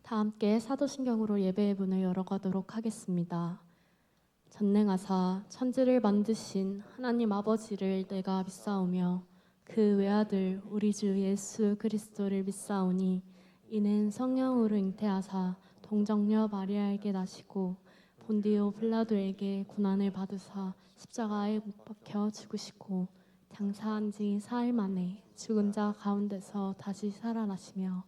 다 함께 사도신경으로 예배의 문을 열어가도록 하겠습니다. 전능하사 천지를 만드신 하나님 아버지를 내가 믿사오며 그 외아들 우리 주 예수 그리스도를 믿사오니 이는 성령으로 잉태하사 동정녀 마리아에게 나시고 본디오 빌라도에게 고난을 받으사 십자가에 못 박혀 죽으시고 장사한 지 사흘 만에 죽은 자 가운데서 다시 살아나시며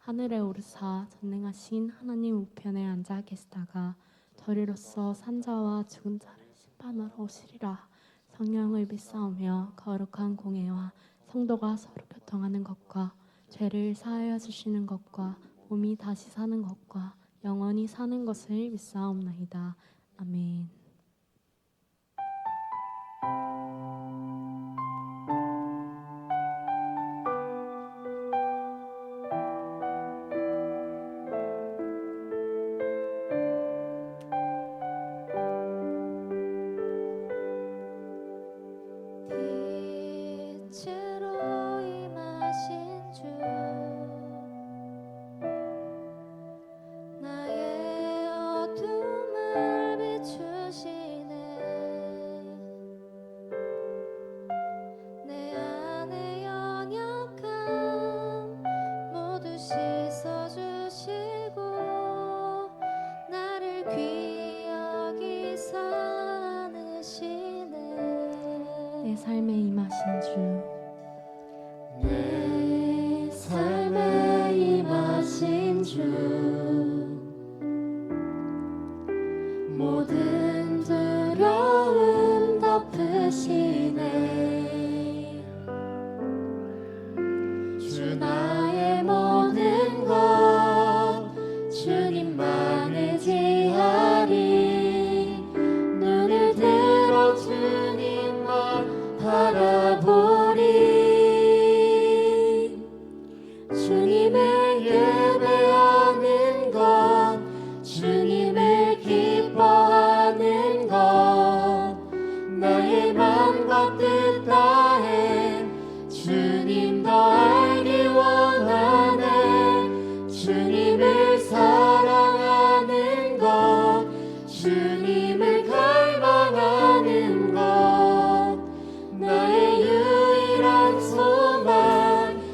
하늘에 오르사 전능하신 하나님 우편에 앉아 계시다가 저리로서 산자와 죽은 자를 심판하러 오시리라. 성령을 믿사오며 거룩한 공예와 성도가 서로 교통하는 것과 죄를 사하여 주시는 것과 몸이 다시 사는 것과 영원히 사는 것을 믿사옵나이다. 아멘. 빛으로 임하신 주 나의 어둠을 비추시네 내 안의 연약함 모두 씻어주시고 나를 귀히 여기사 안으시네 내 삶에 임하신 주 내 삶에 임하신 주 모든 두려움 덮으시네 주 나의 모든 것 주님만 의지하리 눈을 들어 주님만 바라보리 주님을 예배하는 것 주님을 기뻐하는 것 나의 맘과 뜻 다해 주님 더 알기 원하네 주님을 사랑하는 것 주님을 갈망하는 것 나의 유일한 소망이라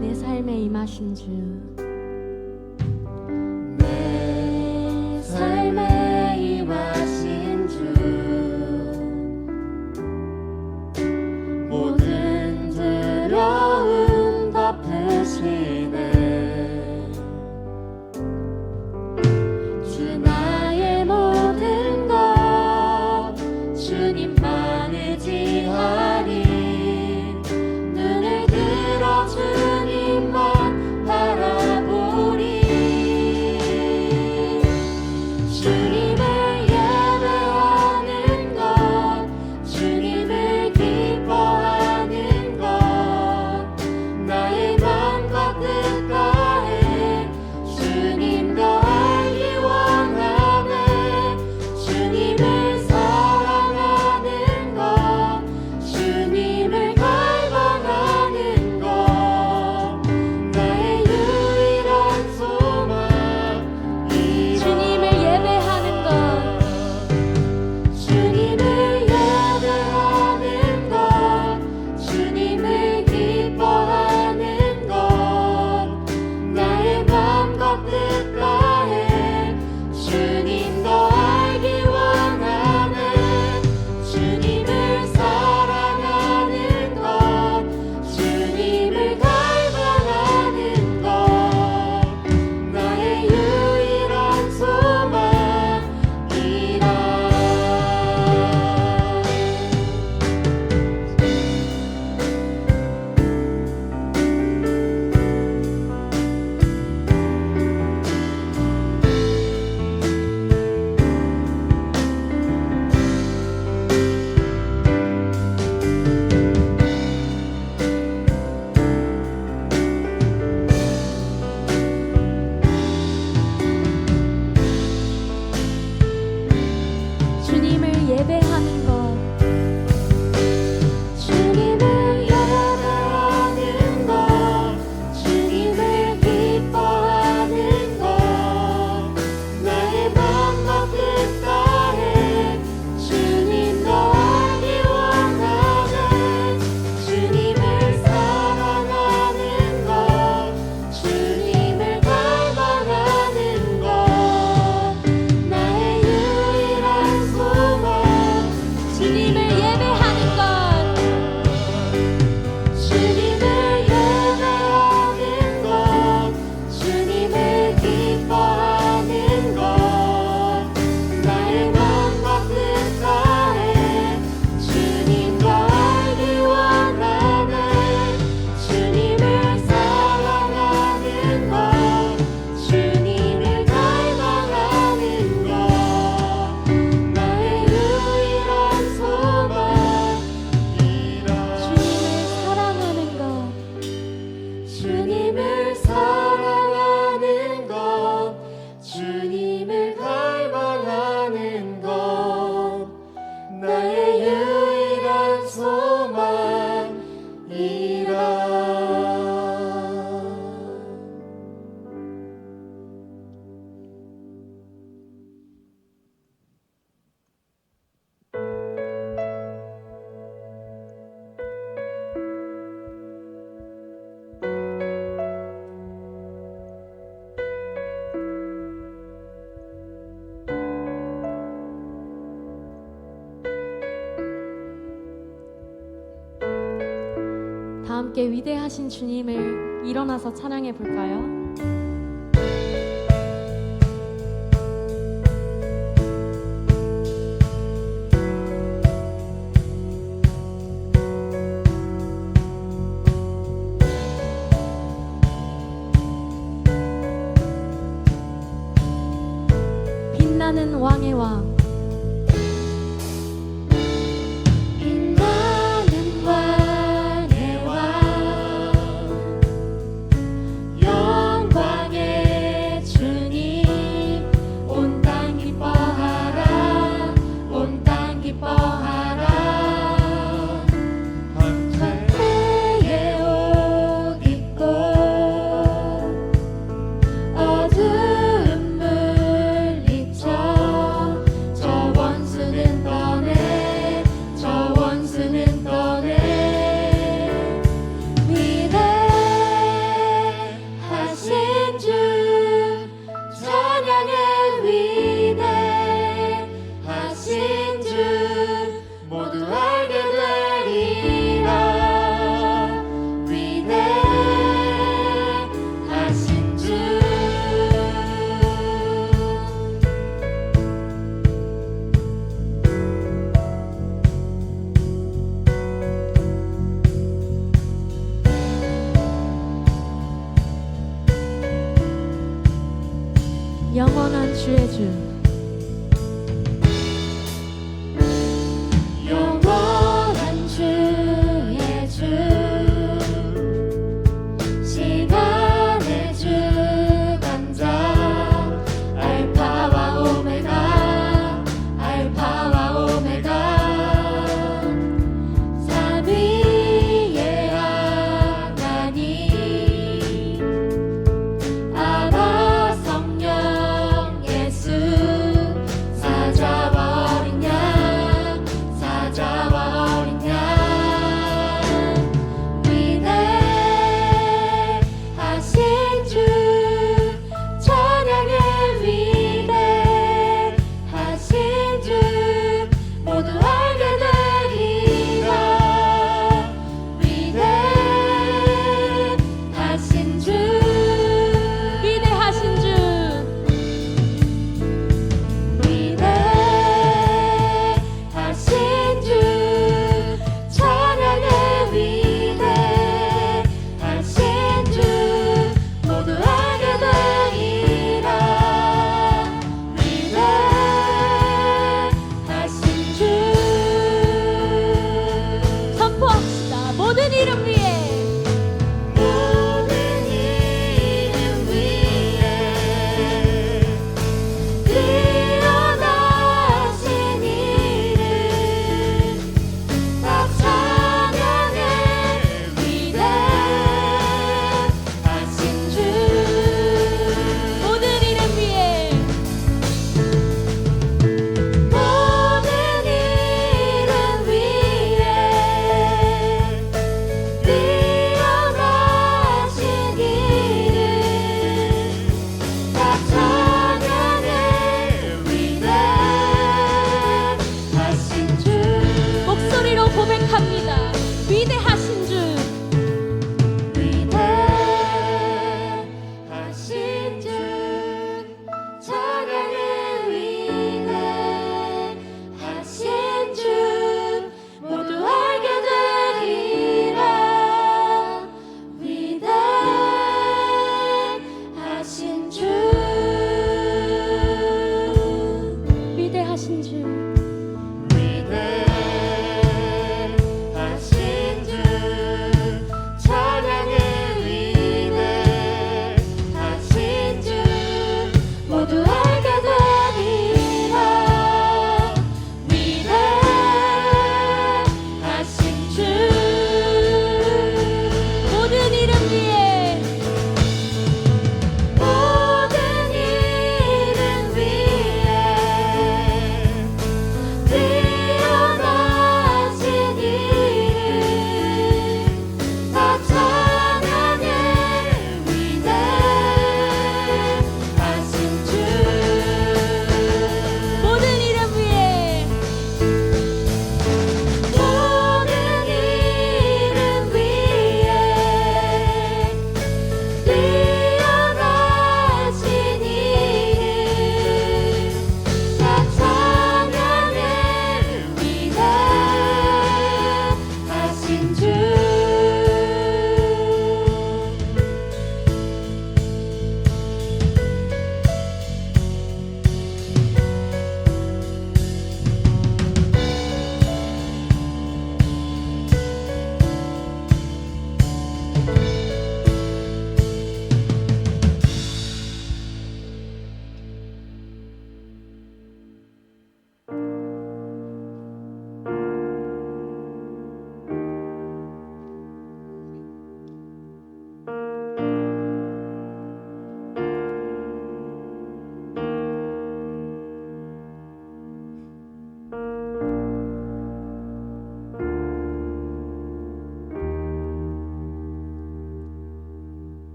내 삶에 임하신 주 내 삶에 임하신 주 모든 두려움 덮으시네 주 나의 모든 것 주님만 의지하리 눈을 들어 주님만 바라 다 함께 위대하신 주님을 일어나서 찬양해 볼까요? 빛나는 왕의 왕, 빛나는 왕의 왕, 영광의 주님, 온 땅 기뻐하라, 온 땅 기뻐하라. 황태의 옷 입고 어두운 물리쳐 저 원수는 떠내, 저 원수는 떠내. 위대하신 주 찬양해, 위대하신 주 모두 알게 되리라. 위대하신 주. 영원한 주의 주, 영원한 주의 주, 시간의 주관자, 알파와 오메가, 알파와 오메가. 삼위의 하나님, 아바 성령 예수, 사자와 어린 양, 사자와 어린 양. 위대하신 주 찬양해, 위대하신 주 모두 알게 되리라. 위대하신 주. 위대하신 주, 위대하신 주 찬양해, 위대하신 주 모두 알게 되리라. 위대하신 주. 선포합시다. 모든 이름 위에 모든 이름 위에 뛰어나신 이름 다 찬양해, 위대하신 주. 모든 이름 위에 모든 이름 위에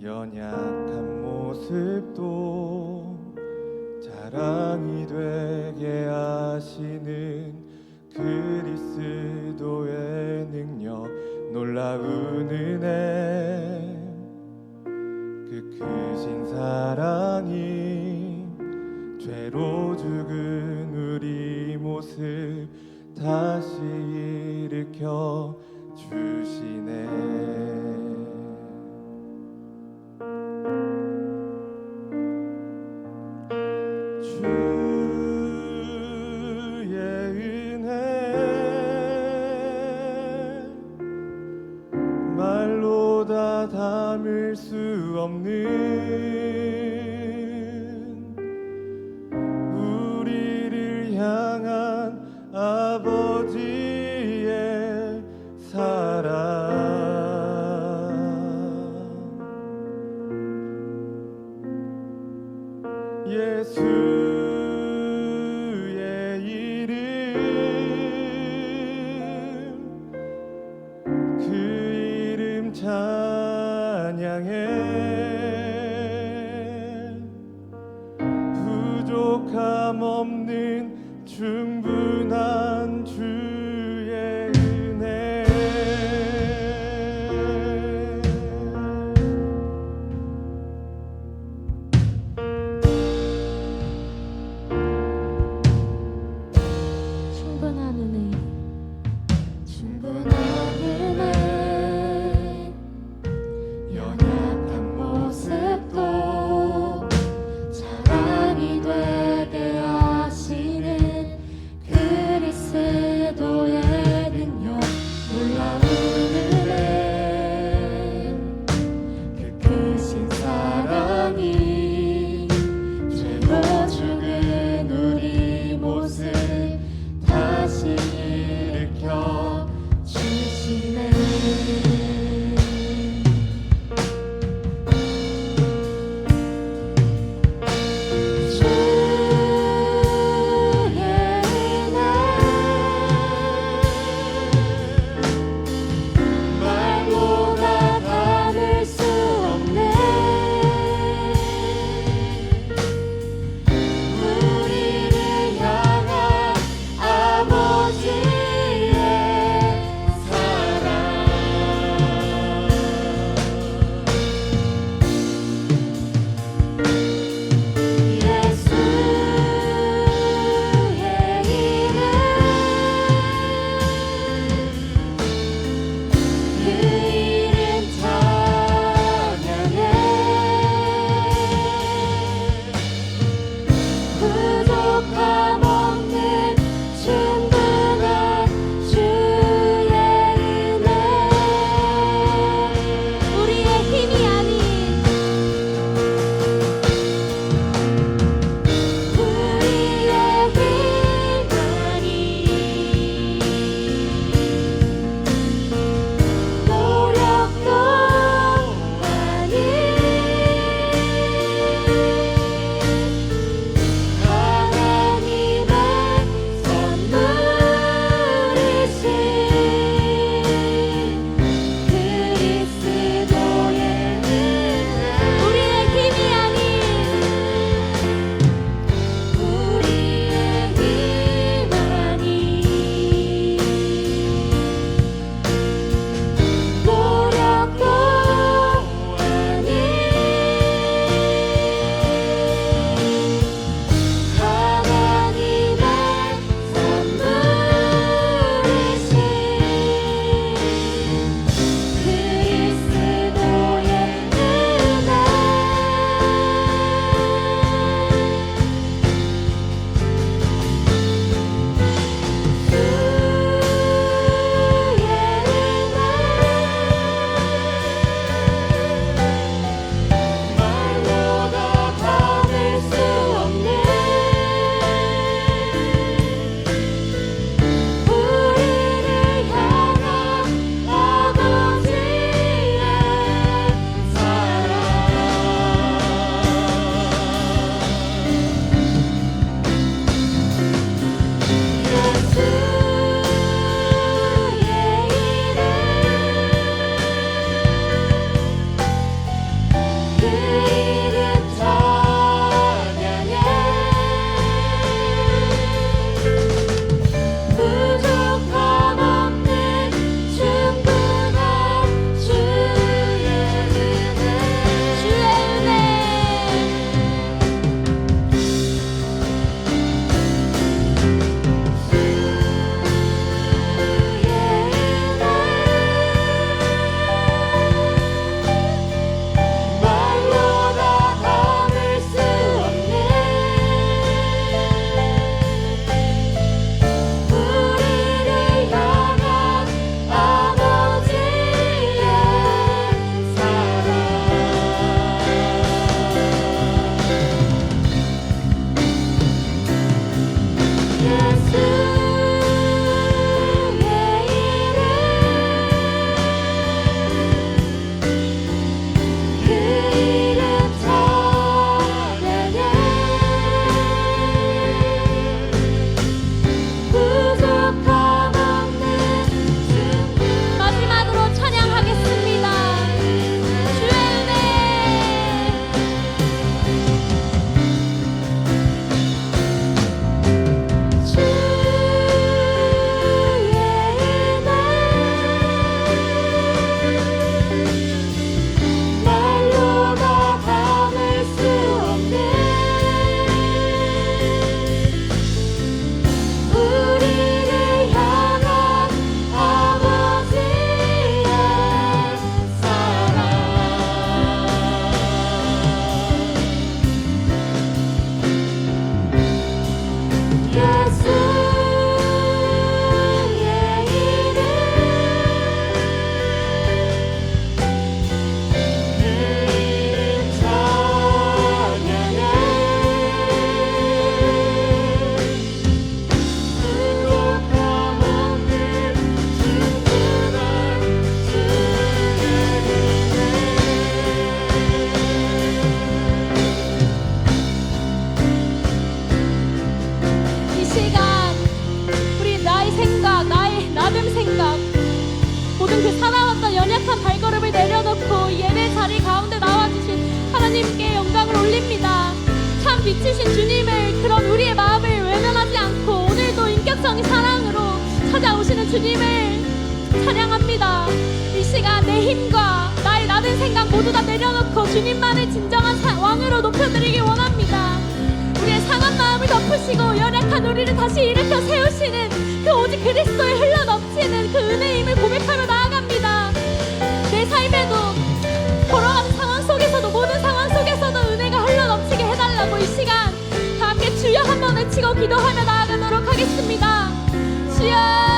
연약한 모습도 자랑이 되게 하시는 그리스도의 능력, 놀라운 은혜, 그 크신 사랑이 죄로 죽은 우리 모습 다시 일으켜 주시네. 주의 은혜 말로 다 담을 수 없는 우리를 향한 아버지의 사랑, 예수의 이름, 그 이름 찬양해. 부족함 없는 충분한 주의 은혜. 충분한 은혜, 충분한 은혜, 연약한 모습도 자랑이 되게 하시는 빛이신 주님을, 그런 우리의 마음을 외면하지 않고 오늘도 인격적인 사랑으로 찾아오시는 주님을 찬양합니다. 이 시간 내 힘과 나의 나된 생각 모두 다 내려놓고 주님만을 진정한 왕으로 높여드리기 원합니다. 우리의 상한 마음을 덮으시고 연약한 우리를 다시 일으켜 세우시는 그 오직 그리스도의 흘러넘치는 그 은혜의 힘을 고백하며 나아갑니다. 내 삶에도 걸어가는 상황 속에서도 모든 상황 속에서도 은혜가 흘러넘치게 해달라고 이 시간 다 함께 주여 한번 외치고 기도하며 나아가도록 하겠습니다. 주여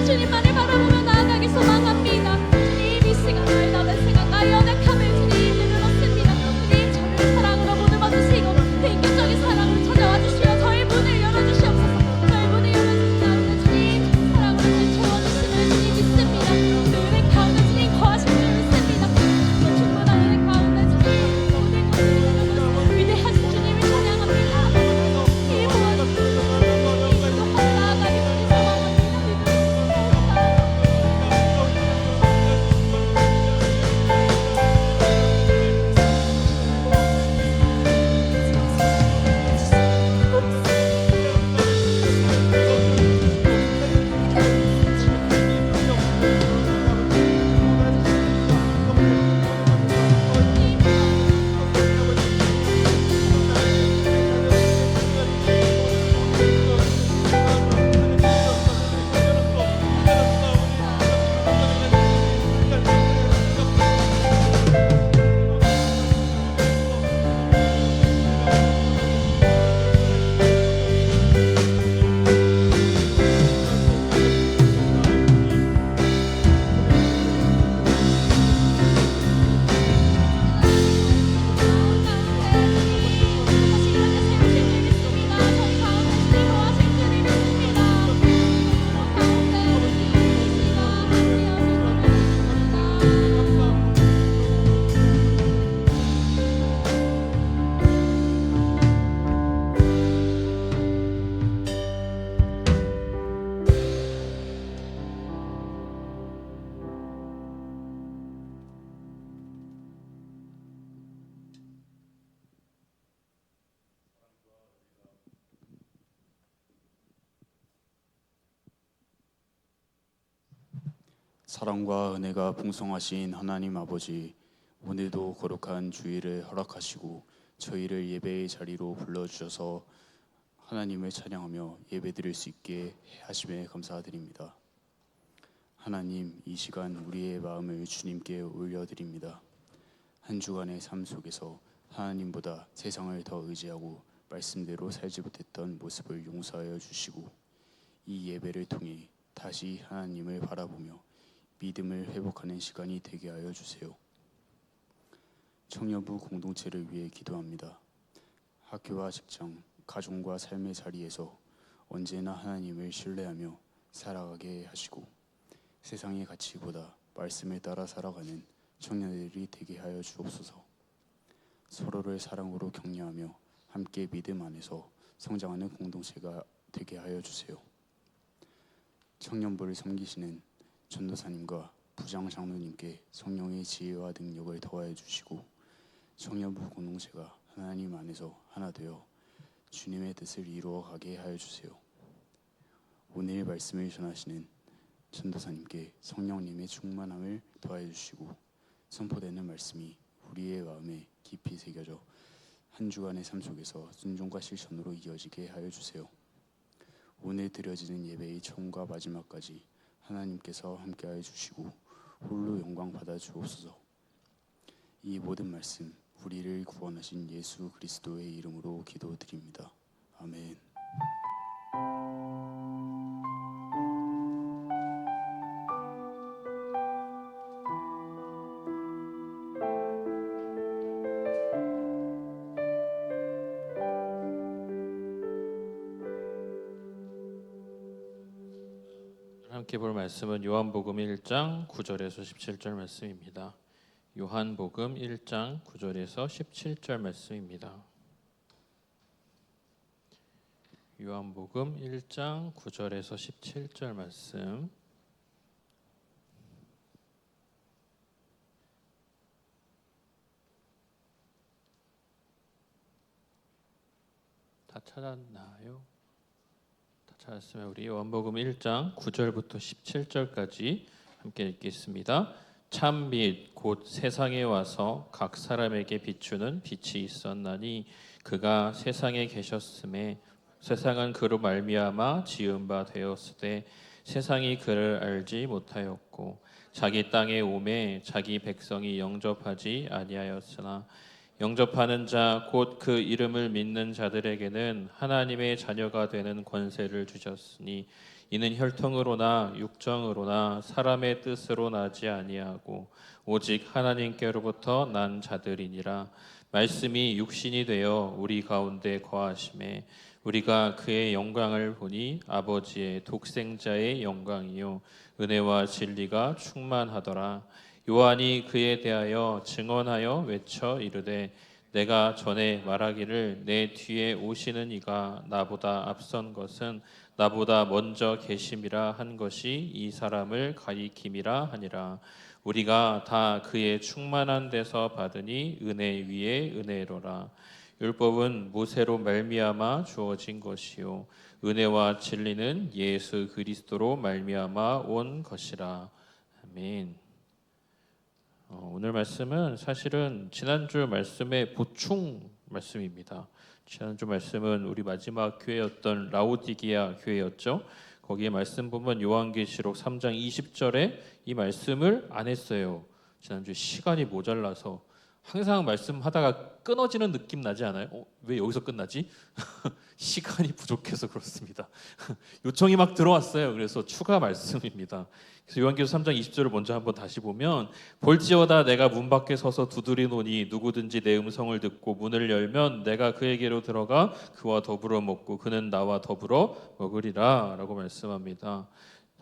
주님만을 바라보며 나아가길 소망합니다. 주님 이 시간 나의 나된 생각 나의 연약함을 주님 내려놓습니다. 주님 저를 사랑으로 문을 받으시고 그 인격적인 사랑으로 찾아와 주시어 저의 문을 열어주시옵소서. 저의 문을 열어주시지 않는 주님 사랑으로 늘 채워주시는 주님 믿습니다. 그 은혜 가운데 주님 거하실 줄 믿습니다. 그 충분한 은혜 가운데 주님 모든 것을 이루고 위대하신 주님을 찬양합니다. 이 모든 주님 또 나아가길 소망합니다. 사랑과 은혜가 풍성하신 하나님 아버지, 오늘도 거룩한 주일을 허락하시고 저희를 예배의 자리로 불러주셔서 하나님을 찬양하며 예배드릴 수 있게 하심에 감사드립니다. 하나님, 이 시간 우리의 마음을 주님께 올려드립니다. 한 주간의 삶 속에서 하나님보다 세상을 더 의지하고 말씀대로 살지 못했던 모습을 용서하여 주시고 이 예배를 통해 다시 하나님을 바라보며 믿음을 회복하는 시간이 되게 하여 주세요. 청년부 공동체를 위해 기도합니다. 학교와 직장, 가정과 삶의 자리에서 언제나 하나님을 신뢰하며 살아가게 하시고 세상의 가치보다 말씀을 따라 살아가는 청년들이 되게 하여 주옵소서. 서로를 사랑으로 격려하며 함께 믿음 안에서 성장하는 공동체가 되게 하여 주세요. 청년부를 섬기시는 전도사님과 부장 장로님께 성령의 지혜와 능력을 더하여 주시고 청년부 공동체가 하나님 안에서 하나 되어 주님의 뜻을 이루어 가게 하여 주세요. 오늘 말씀을 전하시는 전도사님께 성령님의 충만함을 더하여 주시고 선포되는 말씀이 우리의 마음에 깊이 새겨져 한 주간의 삶 속에서 순종과 실천으로 이어지게 하여 주세요. 오늘 드려지는 예배의 처음과 마지막까지 하나님께서 함께하여 주시고 홀로 영광 받아 주옵소서. 이 모든 말씀 우리를 구원하신 예수 그리스도의 이름으로 기도드립니다. 아멘. 함께 볼 말씀은 요한복음 1장 9절에서 17절 말씀입니다. 요한복음 1장 9절에서 17절 말씀입니다. 요한복음 1장 9절에서 17절 말씀. 다 찾았나요? 다 찾았으면 우리 요한복음 1장 9절부터 17절까지 함께 읽겠습니다. 참빛 곧 세상에 와서 각 사람에게 비추는 빛이 있었나니 그가 세상에 계셨음에 세상은 그로 말미암아 지은 바 되었으되 세상이 그를 알지 못하였고 자기 땅에 오매 자기 백성이 영접하지 아니하였으나 영접하는 자 곧 그 이름을 믿는 자들에게는 하나님의 자녀가 되는 권세를 주셨으니 이는 혈통으로나 육정으로나 사람의 뜻으로 나지 아니하고 오직 하나님께로부터 난 자들이니라. 말씀이 육신이 되어 우리 가운데 거하심에 우리가 그의 영광을 보니 아버지의 독생자의 영광이요 은혜와 진리가 충만하더라. 요한이 그에 대하여 증언하여 외쳐 이르되 내가 전에 말하기를 내 뒤에 오시는 이가 나보다 앞선 것은 나보다 먼저 계심이라 한 것이 이 사람을 가리킴이라 하니라. 우리가 다 그의 충만한 데서 받으니 은혜 위에 은혜로라. 율법은 모세로 말미암아 주어진 것이요 은혜와 진리는 예수 그리스도로 말미암아 온 것이라. 아멘. 오늘 말씀은 사실은 지난주 말씀의 보충 말씀입니다. 지난주 말씀은 우리 마지막 교회였던 라오디게아 교회였죠. 거기에 말씀 보면 요한계시록 3장 20절에 이 말씀을 안 했어요. 지난주 시간이 모자라서 항상 말씀하다가 끊어지는 느낌 나지 않아요? 왜 여기서 끝나지? 시간이 부족해서 그렇습니다. 요청이 막 들어왔어요. 그래서 추가 말씀입니다. 그래서 요한계시록 3장 20절을 먼저 한번 다시 보면 볼지어다 내가 문 밖에 서서 두드리노니 누구든지 내 음성을 듣고 문을 열면 내가 그에게로 들어가 그와 더불어 먹고 그는 나와 더불어 먹으리라 라고 말씀합니다.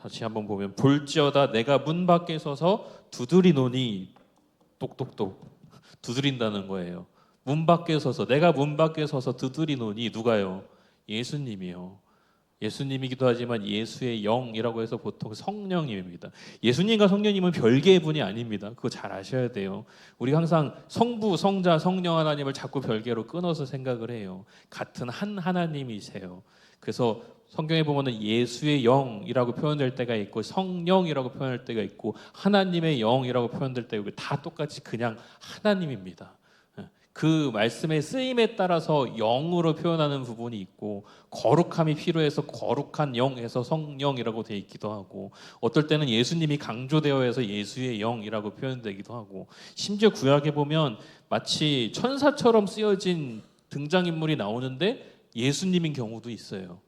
다시 한번 보면 볼지어다 내가 문 밖에 서서 두드리노니 똑똑똑 두드린다는 거예요. 문 밖에 서서 내가 문 밖에 서서 두드리노니 누가요? 예수님이요. 예수님이기도 하지만 예수의 영이라고 해서 보통 성령님입니다. 예수님과 성령님은 별개의 분이 아닙니다. 그거 잘 아셔야 돼요. 우리가 항상 성부, 성자, 성령 하나님을 자꾸 별개로 끊어서 생각을 해요. 같은 한 하나님이세요. 그래서 성경에 보면은 예수의 영이라고 표현될 때가 있고 성령이라고 표현할 때가 있고 하나님의 영이라고 표현될 때가 있고 다 똑같이 그냥 하나님입니다. 그 말씀의 쓰임에 따라서 영으로 표현하는 부분이 있고 거룩함이 필요해서 거룩한 영에서 성령이라고 되어 있기도 하고 어떨 때는 예수님이 강조되어 해서 예수의 영이라고 표현되기도 하고 심지어 구약에 보면 마치 천사처럼 쓰여진 등장인물이 나오는데 예수님인 경우도 있어요.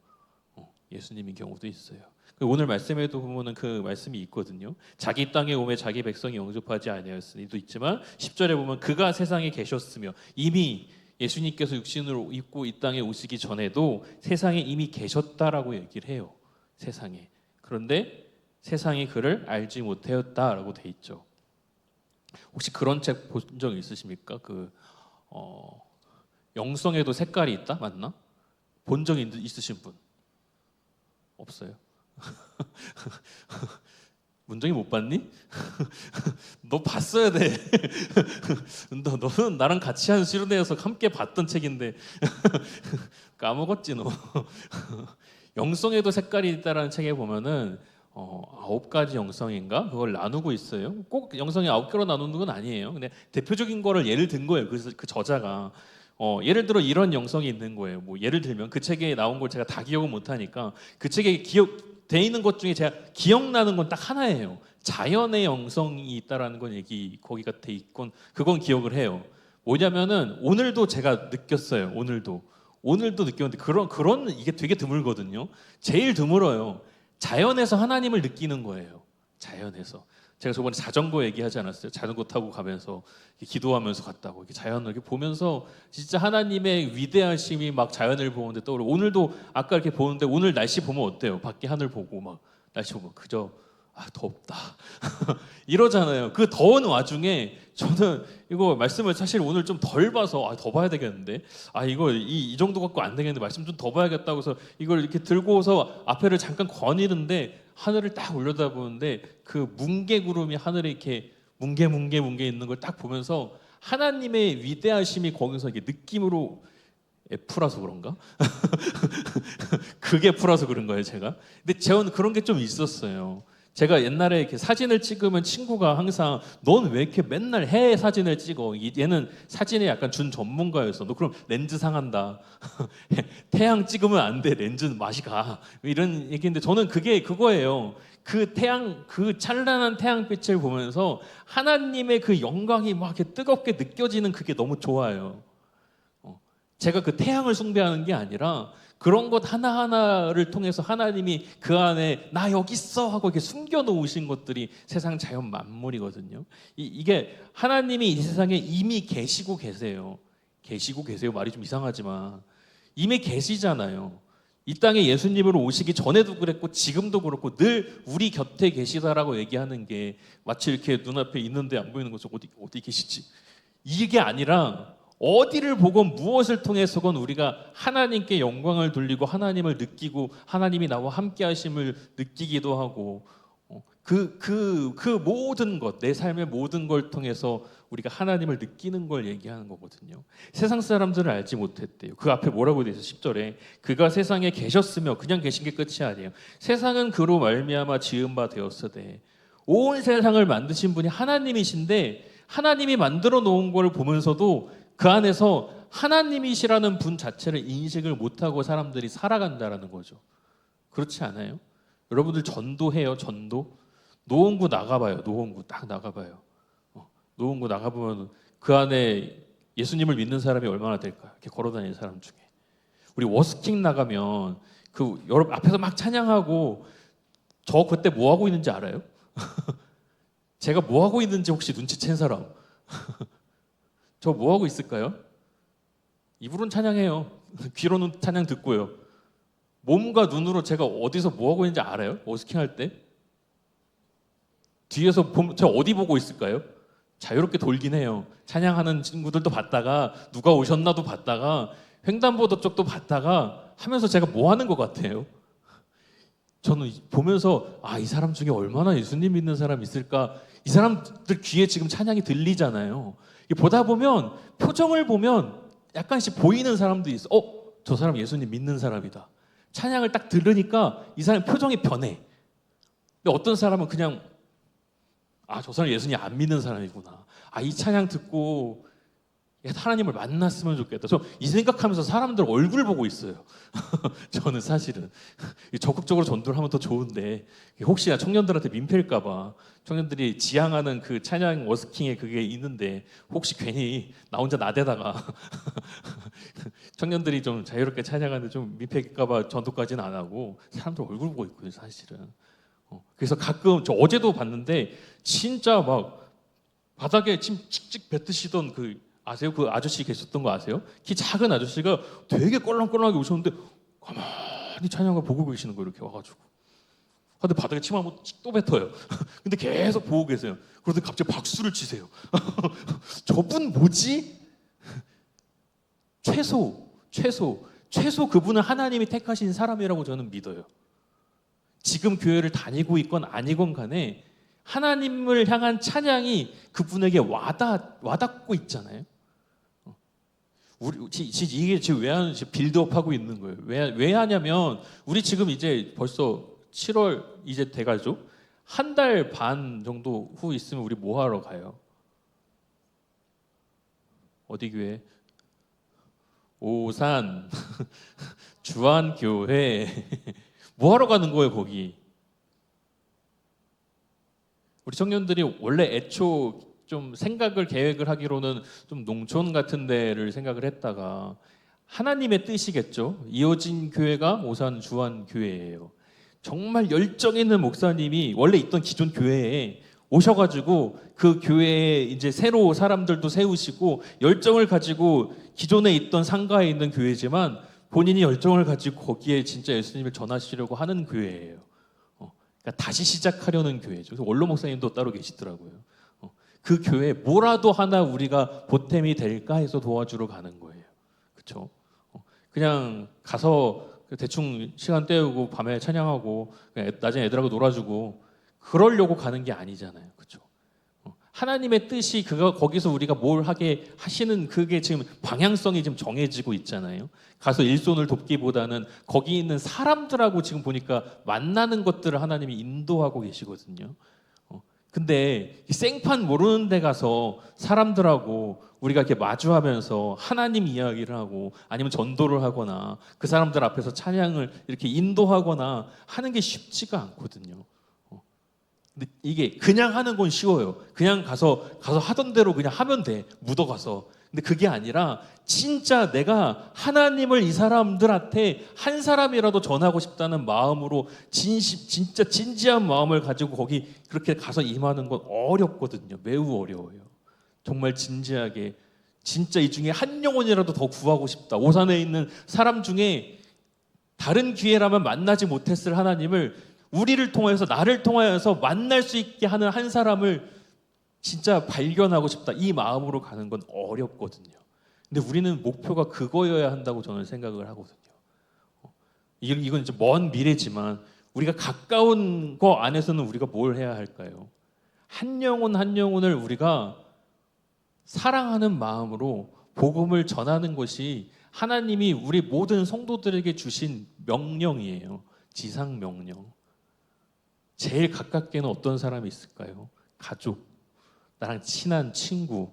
예수님인 경우도 있어요. 오늘 말씀에도 보면은 그 말씀이 있거든요. 자기 땅에 오매 자기 백성이 영접하지 아니하였으니도 있지만 10절에 보면 그가 세상에 계셨으며 이미 예수님께서 육신으로 입고 이 땅에 오시기 전에도 세상에 이미 계셨다라고 얘기를 해요. 세상에. 그런데 세상이 그를 알지 못하였다라고 돼 있죠. 혹시 그런 책 본 적 있으십니까? 영성에도 색깔이 있다? 맞나? 본 적 있으신 분? 없어요. 문정이 못 봤니? 너 봤어야 돼. 너는 나랑 같이 한 수련회에서 함께 봤던 책인데 까먹었지 너. 영성에도 색깔이 있다라는 책에 보면은 9가지 영성인가 그걸 나누고 있어요. 꼭 영성이 9개로 나누는 건 아니에요. 근데 대표적인 거를 예를 든 거예요. 그래서 그 저자가 예를 들어 이런 영성이 있는 거예요. 뭐 예를 들면 그 책에 나온 걸 제가 다 기억을 못 하니까 그 책에 돼 있는 것 중에 제가 기억나는 건 딱 하나예요. 자연의 영성이 있다라는 건 얘기 거기가 돼 있건 그건 기억을 해요. 뭐냐면은 오늘도 제가 느꼈어요. 오늘도 느꼈는데 그런 이게 되게 드물거든요. 제일 드물어요. 자연에서 하나님을 느끼는 거예요. 자연에서 제가 저번에 자전거 얘기하지 않았어요? 자전거 타고 가면서 기도하면서 갔다고 이렇게 자연을 이렇게 보면서 진짜 하나님의 위대하심이 막 자연을 보는데 떠오르. 오늘도 아까 이렇게 보는데 오늘 날씨 보면 어때요? 밖에 하늘 보고 막 날씨 보면 그저 덥다 이러잖아요. 그 더운 와중에 저는 이거 말씀을 사실 오늘 좀 덜 봐서 더 봐야 되겠는데 이거 이 정도 갖고 안 되겠는데 말씀 좀 더 봐야겠다고 해서 이걸 이렇게 들고서 앞에를 잠깐 거니는데 하늘을 딱 올려다보는데 그 뭉게구름이 하늘에 이렇게 뭉게 있는 걸 딱 보면서 하나님의 위대하심이 거기서 이게 느낌으로 F라서 그런가? 그게 F라서 그런 거예요 제가. 근데 저는 그런 게 좀 있었어요. 제가 옛날에 이렇게 사진을 찍으면 친구가 항상 넌 왜 이렇게 맨날 해 사진을 찍어? 얘는 사진에 약간 준 전문가였어. 너 그럼 렌즈 상한다. 태양 찍으면 안 돼. 렌즈는 맛이 가. 이런 얘기인데 저는 그게 그거예요. 그 태양, 그 찬란한 태양빛을 보면서 하나님의 그 영광이 막 이렇게 뜨겁게 느껴지는 그게 너무 좋아요. 제가 그 태양을 숭배하는 게 아니라 그런 것 하나하나를 통해서 하나님이 그 안에 나 여기 있어 하고 이렇게 숨겨 놓으신 것들이 세상 자연 만물이거든요. 이게 하나님이 이 세상에 이미 계시고 계세요. 계시고 계세요 말이 좀 이상하지만 이미 계시잖아요. 이 땅에 예수님으로 오시기 전에도 그랬고 지금도 그렇고 늘 우리 곁에 계시다라고 얘기하는 게 마치 이렇게 눈앞에 있는데 안 보이는 것처럼 어디 계시지? 이게 아니라 어디를 보건 무엇을 통해서건 우리가 하나님께 영광을 돌리고 하나님을 느끼고 하나님이 나와 함께 하심을 느끼기도 하고 그 모든 것, 내 삶의 모든 걸 통해서 우리가 하나님을 느끼는 걸 얘기하는 거거든요. 세상 사람들은 알지 못했대요. 그 앞에 뭐라고 되어 있어요? 10절에 그가 세상에 계셨으며 그냥 계신 게 끝이 아니에요. 세상은 그로 말미암아 지은 바 되었으되 온 세상을 만드신 분이 하나님이신데 하나님이 만들어 놓은 걸 보면서도 그 안에서 하나님이시라는 분 자체를 인식을 못하고 사람들이 살아간다라는 거죠. 그렇지 않아요? 여러분들 전도해요. 전도. 노원구 나가봐요. 노원구 딱 나가봐요. 노원구 나가보면 그 안에 예수님을 믿는 사람이 얼마나 될까요? 이렇게 걸어다니는 사람 중에. 우리 워스킹 나가면 그 여러분 앞에서 막 찬양하고 저 그때 뭐 하고 있는지 알아요? 제가 뭐 하고 있는지 혹시 눈치챈 사람? 저 뭐 하고 있을까요? 입으로는 찬양해요. 귀로는 찬양 듣고요. 몸과 눈으로 제가 어디서 뭐 하고 있는지 알아요? 워스킹 할 때? 뒤에서 보면 제가 어디 보고 있을까요? 자유롭게 돌긴 해요. 찬양하는 친구들도 봤다가 누가 오셨나도 봤다가 횡단보도 쪽도 봤다가 하면서 제가 뭐 하는 것 같아요? 저는 보면서 이 사람 중에 얼마나 예수님 믿는 사람 있을까? 이 사람들 귀에 지금 찬양이 들리잖아요. 보다 보면 표정을 보면 약간씩 보이는 사람도 있어. 저 사람 예수님 믿는 사람이다. 찬양을 딱 들으니까 이 사람 표정이 변해. 근데 어떤 사람은 그냥 저 사람 예수님 안 믿는 사람이구나. 이 찬양 듣고 하나님을 만났으면 좋겠다. 저 이 생각하면서 사람들 얼굴 보고 있어요. 저는 사실은 적극적으로 전도를 하면 더 좋은데 혹시나 청년들한테 민폐일까봐 청년들이 지향하는 그 찬양 워스킹에 그게 있는데 혹시 괜히 나 혼자 나대다가 청년들이 좀 자유롭게 찬양하는데 좀 민폐일까봐 전도까지는 안 하고 사람들 얼굴 보고 있거든요, 사실은. 그래서 가끔 저 어제도 봤는데 진짜 막 바닥에 침 찍찍 뱉으시던 아세요? 그 아저씨 계셨던 거 아세요? 키 작은 아저씨가 되게 껄렁껄렁하게 오셨는데 가만히 찬양을 보고 계시는 거예요. 이렇게 와가지고. 근데 바닥에 침 한번 또 뱉어요. 근데 계속 보고 계세요. 그러더니 갑자기 박수를 치세요. 저분 뭐지? 최소 그분은 하나님이 택하신 사람이라고 저는 믿어요. 지금 교회를 다니고 있건 아니건 간에 하나님을 향한 찬양이 그분에게 와닿고 있잖아요. 이게 지금 왜 하는지 빌드업하고 있는 거예요. 왜 하냐면 우리 지금 이제 벌써 7월 이제 돼가죠. 한 달 반 정도 후 있으면 우리 뭐 하러 가요? 어디 교회? 오산 주안교회. 뭐 하러 가는 거예요 거기? 우리 청년들이 원래 애초 좀 계획을 하기로는 좀 농촌 같은 데를 생각을 했다가 하나님의 뜻이겠죠. 이어진 교회가 오산 주안 교회예요. 정말 열정 있는 목사님이 원래 있던 기존 교회에 오셔가지고 그 교회에 이제 새로 사람들도 세우시고 열정을 가지고 기존에 있던 상가에 있는 교회지만 본인이 열정을 가지고 거기에 진짜 예수님을 전하시려고 하는 교회예요. 그러니까 다시 시작하려는 교회죠. 그래서 원로 목사님도 따로 계시더라고요. 그 교회에 뭐라도 하나 우리가 보탬이 될까 해서 도와주러 가는 거예요. 그렇죠? 그냥 가서 대충 시간 때우고 밤에 찬양하고 나중에 애들하고 놀아주고 그러려고 가는 게 아니잖아요. 그렇죠? 하나님의 뜻이 거기서 우리가 뭘 하게 하시는 그게 지금 방향성이 지금 정해지고 있잖아요. 가서 일손을 돕기보다는 거기 있는 사람들하고 지금 보니까 만나는 것들을 하나님이 인도하고 계시거든요. 근데 생판 모르는 데 가서 사람들하고 우리가 이렇게 마주하면서 하나님 이야기를 하고 아니면 전도를 하거나 그 사람들 앞에서 찬양을 이렇게 인도하거나 하는 게 쉽지가 않거든요. 근데 이게 그냥 하는 건 쉬워요. 그냥 가서 하던 대로 그냥 하면 돼. 묻어가서. 근데 그게 아니라 진짜 내가 하나님을 이 사람들한테 한 사람이라도 전하고 싶다는 마음으로 진짜 진지한 마음을 가지고 거기 그렇게 가서 임하는 건 어렵거든요. 매우 어려워요. 정말 진지하게 진짜 이 중에 한 영혼이라도 더 구하고 싶다. 오산에 있는 사람 중에 다른 기회라면 만나지 못했을 하나님을 우리를 통해서 나를 통하여서 만날 수 있게 하는 한 사람을 진짜 발견하고 싶다. 이 마음으로 가는 건 어렵거든요. 근데 우리는 목표가 그거여야 한다고 저는 생각을 하거든요. 이건 이제 먼 미래지만 우리가 가까운 거 안에서는 우리가 뭘 해야 할까요? 한 영혼 한 영혼을 우리가 사랑하는 마음으로 복음을 전하는 것이 하나님이 우리 모든 성도들에게 주신 명령이에요. 지상 명령. 제일 가깝게는 어떤 사람이 있을까요? 가족, 나랑 친한 친구.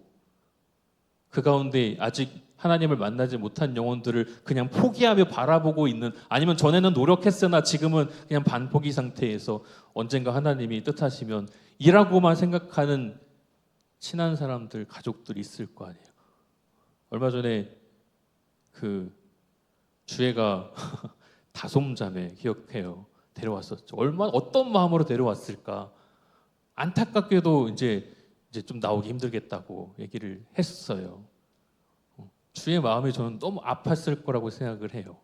그 가운데 아직 하나님을 만나지 못한 영혼들을 그냥 포기하며 바라보고 있는, 아니면 전에는 노력했으나 지금은 그냥 반포기 상태에서 언젠가 하나님이 뜻하시면 이라고만 생각하는 친한 사람들, 가족들이 있을 거 아니에요. 얼마 전에 그 주애가 다솜자매 기억해요. 데려왔었죠. 어떤 마음으로 데려왔을까? 안타깝게도 이제 좀 나오기 힘들겠다고 얘기를 했어요. 주의 마음이 저는 너무 아팠을 거라고 생각을 해요.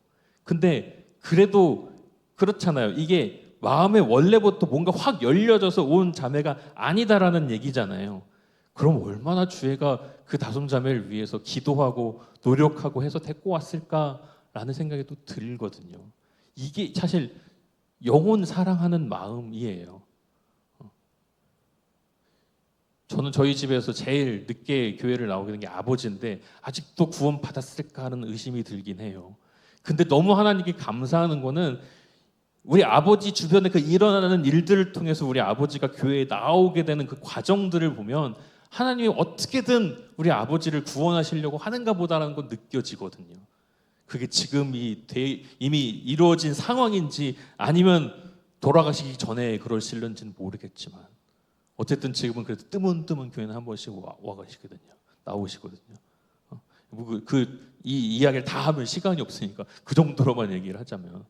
근데 그래도 그렇잖아요. 이게 마음에 원래부터 뭔가 확 열려져서 온 자매가 아니다라는 얘기잖아요. 그럼 얼마나 주애가 그 다솜자매를 위해서 기도하고 노력하고 해서 데리고 왔을까라는 생각이 또 들거든요. 이게 사실 영혼 사랑하는 마음이에요. 저는 저희 집에서 제일 늦게 교회를 나오게 된 게 아버지인데 아직도 구원 받았을까 하는 의심이 들긴 해요. 근데 너무 하나님께 감사하는 거는 우리 아버지 주변에 그 일어나는 일들을 통해서 우리 아버지가 교회에 나오게 되는 그 과정들을 보면 하나님이 어떻게든 우리 아버지를 구원하시려고 하는가 보다라는 건 느껴지거든요. 그게 지금 이미 이루어진 상황인지 아니면 돌아가시기 전에 그러실는지는 모르겠지만 어쨌든 지금은 그래도 뜨문뜨문 교회는 한 번씩 와가시거든요. 나오시거든요. 이 이야기를 다 하면 시간이 없으니까 그 정도로만 얘기를 하자면,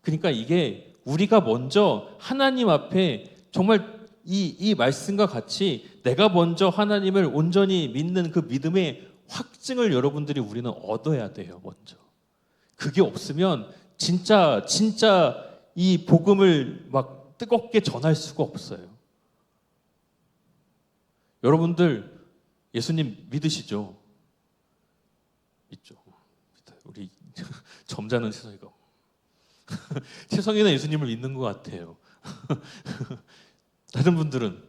그러니까 이게 우리가 먼저 하나님 앞에 정말 이 말씀과 같이 내가 먼저 하나님을 온전히 믿는 그 믿음의 확증을 여러분들이 우리는 얻어야 돼요. 먼저 그게 없으면 진짜 이 복음을 막 뜨겁게 전할 수가 없어요. 여러분들 예수님 믿으시죠? 믿죠. 우리 점잖은 채성이가 채성이는 예수님을 믿는 것 같아요. 다른 분들은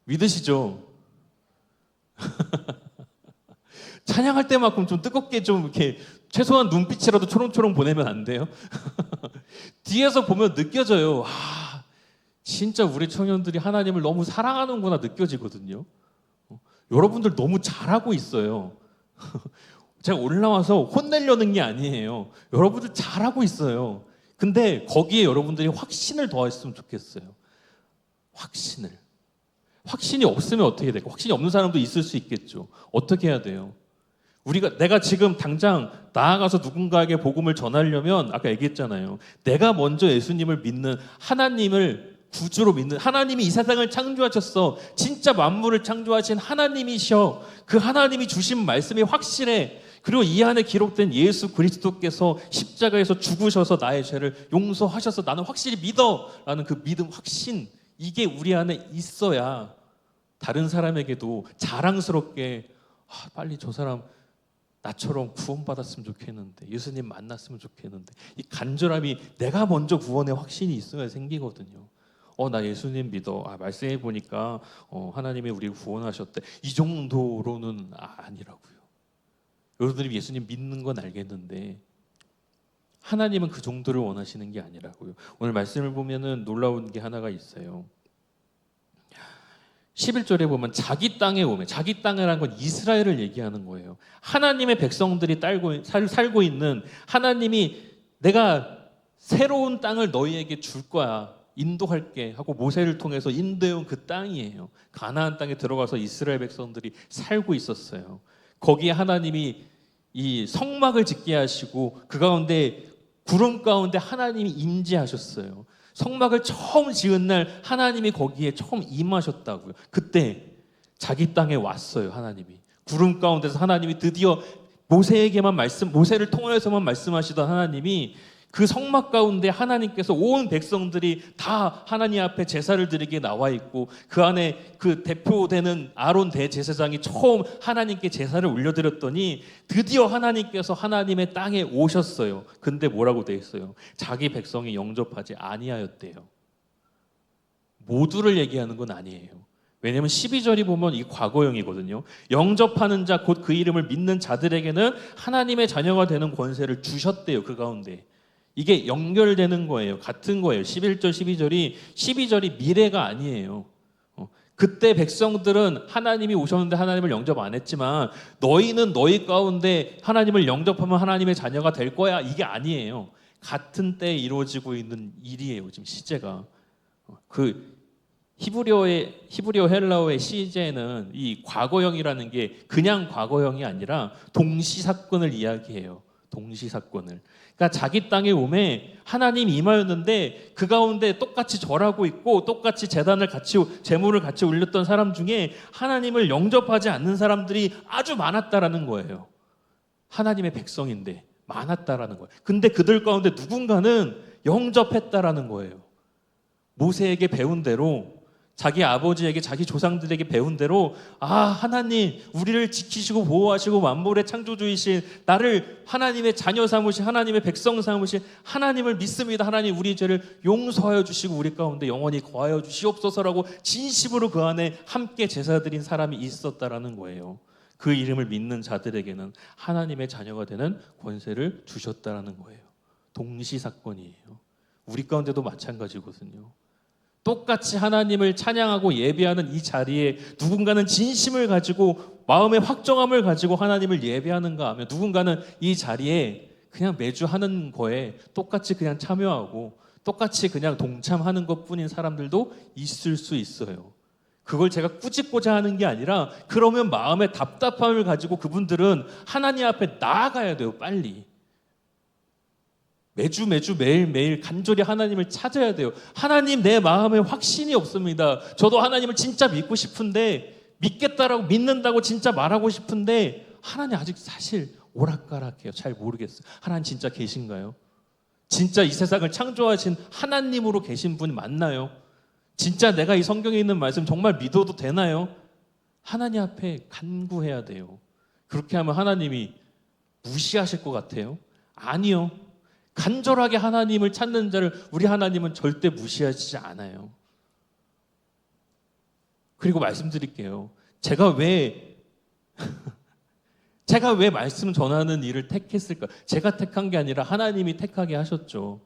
믿으시죠? 찬양할 때만큼 좀 뜨겁게 좀 이렇게 최소한 눈빛이라도 초롱초롱 보내면 안 돼요? 뒤에서 보면 느껴져요. 진짜 우리 청년들이 하나님을 너무 사랑하는구나 느껴지거든요. 여러분들 너무 잘하고 있어요. 제가 올라와서 혼내려는 게 아니에요. 여러분들 잘하고 있어요. 근데 거기에 여러분들이 확신을 더했으면 좋겠어요. 확신이 없으면 어떻게 될까? 확신이 없는 사람도 있을 수 있겠죠. 어떻게 해야 돼요? 내가 지금 당장 나아가서 누군가에게 복음을 전하려면 아까 얘기했잖아요. 내가 먼저 예수님을 믿는 하나님을 구주로 믿는 하나님이 이 세상을 창조하셨어. 진짜 만물을 창조하신 하나님이셔. 그 하나님이 주신 말씀이 확실해. 그리고 이 안에 기록된 예수 그리스도께서 십자가에서 죽으셔서 나의 죄를 용서하셔서 나는 확실히 믿어 라는 그 믿음, 확신, 이게 우리 안에 있어야 다른 사람에게도 자랑스럽게 빨리 저 사람 나처럼 구원받았으면 좋겠는데, 예수님 만났으면 좋겠는데, 이 간절함이 내가 먼저 구원의 확신이 있어야 생기거든요. 나 예수님 믿어. 말씀해 보니까 하나님이 우리를 구원하셨대. 이 정도로는 아니라고요. 여러분들이 예수님 믿는 건 알겠는데 하나님은 그 정도를 원하시는 게 아니라고요. 오늘 말씀을 보면은 놀라운 게 하나가 있어요. 11절에 보면 자기 땅에 오면, 자기 땅이라는 건 이스라엘을 얘기하는 거예요. 하나님의 백성들이 살고 있는, 하나님이 내가 새로운 땅을 너희에게 줄 거야, 인도할게 하고 모세를 통해서 인도해온 그 땅이에요. 가나안 땅에 들어가서 이스라엘 백성들이 살고 있었어요. 거기에 하나님이 이 성막을 짓게 하시고 그 가운데 구름 가운데 하나님이 임재하셨어요. 성막을 처음 지은 날 하나님이 거기에 처음 임하셨다고요. 그때 자기 땅에 왔어요. 하나님이 구름 가운데서 하나님이 드디어 모세를 통해서만 말씀하시던 하나님이 그 성막 가운데 하나님께서 온 백성들이 다 하나님 앞에 제사를 드리게 나와 있고, 그 안에 그 대표되는 아론 대제사장이 처음 하나님께 제사를 올려드렸더니 드디어 하나님께서 하나님의 땅에 오셨어요. 근데 뭐라고 돼 있어요? 자기 백성이 영접하지 아니하였대요. 모두를 얘기하는 건 아니에요. 왜냐하면 12절이 보면 이 과거형이거든요. 영접하는 자 곧 그 이름을 믿는 자들에게는 하나님의 자녀가 되는 권세를 주셨대요. 그 가운데 이게 연결되는 거예요. 같은 거예요. 11절 12절이 미래가 아니에요. 그때 백성들은 하나님이 오셨는데 하나님을 영접 안 했지만 너희는 너희 가운데 하나님을 영접하면 하나님의 자녀가 될 거야, 이게 아니에요. 같은 때에 이루어지고 있는 일이에요. 지금 시제가 그 히브리어 헬라어의 시제는 이 과거형이라는 게 그냥 과거형이 아니라 동시사건을 이야기해요. 동시사건을. 그러니까 자기 땅에 오매 하나님 임하였는데 그 가운데 똑같이 절하고 있고 똑같이 제물을 같이 올렸던 사람 중에 하나님을 영접하지 않는 사람들이 아주 많았다라는 거예요. 하나님의 백성인데 많았다라는 거예요. 근데 그들 가운데 누군가는 영접했다라는 거예요. 모세에게 배운 대로, 자기 아버지에게, 자기 조상들에게 배운 대로, 하나님 우리를 지키시고 보호하시고 만물의 창조주이신 나를 하나님의 자녀 삼으신, 하나님의 백성 삼으신 하나님을 믿습니다. 하나님 우리 죄를 용서하여 주시고 우리 가운데 영원히 거하여 주시옵소서라고 진심으로 그 안에 함께 제사드린 사람이 있었다라는 거예요. 그 이름을 믿는 자들에게는 하나님의 자녀가 되는 권세를 주셨다라는 거예요. 동시사건이에요. 우리 가운데도 마찬가지거든요. 똑같이 하나님을 찬양하고 예배하는 이 자리에 누군가는 진심을 가지고 마음의 확정함을 가지고 하나님을 예배하는가 하면, 누군가는 이 자리에 그냥 매주 하는 거에 똑같이 그냥 참여하고 똑같이 그냥 동참하는 것뿐인 사람들도 있을 수 있어요. 그걸 제가 꾸짖고자 하는 게 아니라, 그러면 마음의 답답함을 가지고 그분들은 하나님 앞에 나아가야 돼요. 빨리 매일매일 간절히 하나님을 찾아야 돼요. 하나님, 내 마음에 확신이 없습니다. 저도 하나님을 진짜 믿고 싶은데, 믿겠다라고 믿는다고 진짜 말하고 싶은데 하나님 아직 사실 오락가락해요. 잘 모르겠어요. 하나님 진짜 계신가요? 진짜 이 세상을 창조하신 하나님으로 계신 분이 맞나요? 진짜 내가 이 성경에 있는 말씀 정말 믿어도 되나요? 하나님 앞에 간구해야 돼요. 그렇게 하면 하나님이 무시하실 것 같아요? 아니요. 간절하게 하나님을 찾는 자를 우리 하나님은 절대 무시하시지 않아요. 그리고 말씀드릴게요. 제가 왜 말씀 전하는 일을 택했을까? 제가 택한 게 아니라 하나님이 택하게 하셨죠.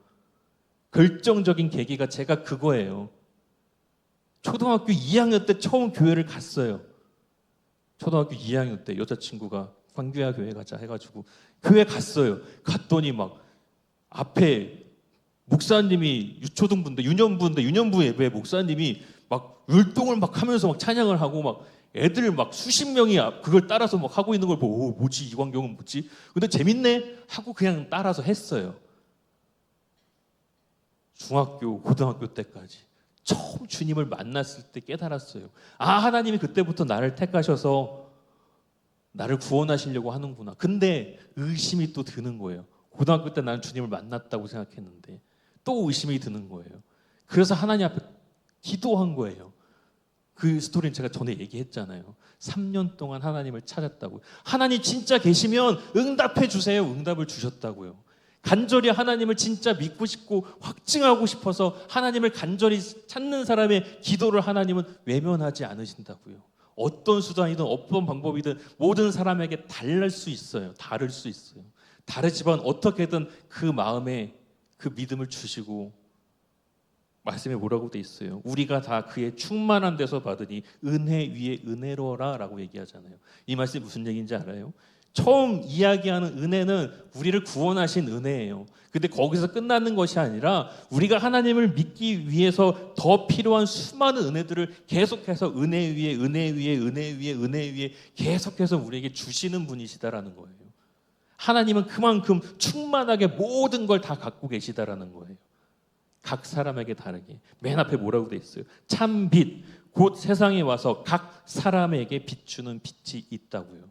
결정적인 계기가 제가 그거예요. 초등학교 2학년 때 처음 교회를 갔어요. 초등학교 2학년 때 여자친구가 광교야 교회 가자 해가지고 교회 갔어요. 갔더니 막 앞에 목사님이 유년부 예배 목사님이 막 율동을 막 하면서 막 찬양을 하고 막 애들 막 수십 명이 그걸 따라서 막 하고 있는 걸 보고 뭐지 이 광경은 뭐지? 근데 재밌네 하고 그냥 따라서 했어요. 중학교, 고등학교 때까지 처음 주님을 만났을 때 깨달았어요. 아, 하나님이 그때부터 나를 택하셔서 나를 구원하시려고 하는구나. 근데 의심이 또 드는 거예요. 고등학교 때 나는 주님을 만났다고 생각했는데 또 의심이 드는 거예요. 그래서 하나님 앞에 기도한 거예요. 그 스토리는 제가 전에 얘기했잖아요. 3년 동안 하나님을 찾았다고요. 하나님 진짜 계시면 응답해 주세요. 응답을 주셨다고요. 간절히 하나님을 진짜 믿고 싶고 확증하고 싶어서 하나님을 간절히 찾는 사람의 기도를 하나님은 외면하지 않으신다고요. 어떤 수단이든 어떤 방법이든 모든 사람에게 다를 수 있어요. 다르지만 어떻게든 그 마음에 그 믿음을 주시고 말씀에 뭐라고 돼 있어요? 우리가 다 그의 충만한 데서 받으니 은혜 위에 은혜로라 라고 얘기하잖아요. 이 말씀이 무슨 얘기인지 알아요? 처음 이야기하는 은혜는 우리를 구원하신 은혜예요. 근데 거기서 끝나는 것이 아니라 우리가 하나님을 믿기 위해서 더 필요한 수많은 은혜들을 계속해서 은혜 위에 은혜 위에 은혜 위에 은혜 위에 계속해서 우리에게 주시는 분이시다라는 거예요. 하나님은 그만큼 충만하게 모든 걸 다 갖고 계시다라는 거예요. 각 사람에게 다르게. 맨 앞에 뭐라고 돼 있어요? 참 빛, 곧 세상에 와서 각 사람에게 비추는 빛이 있다고요.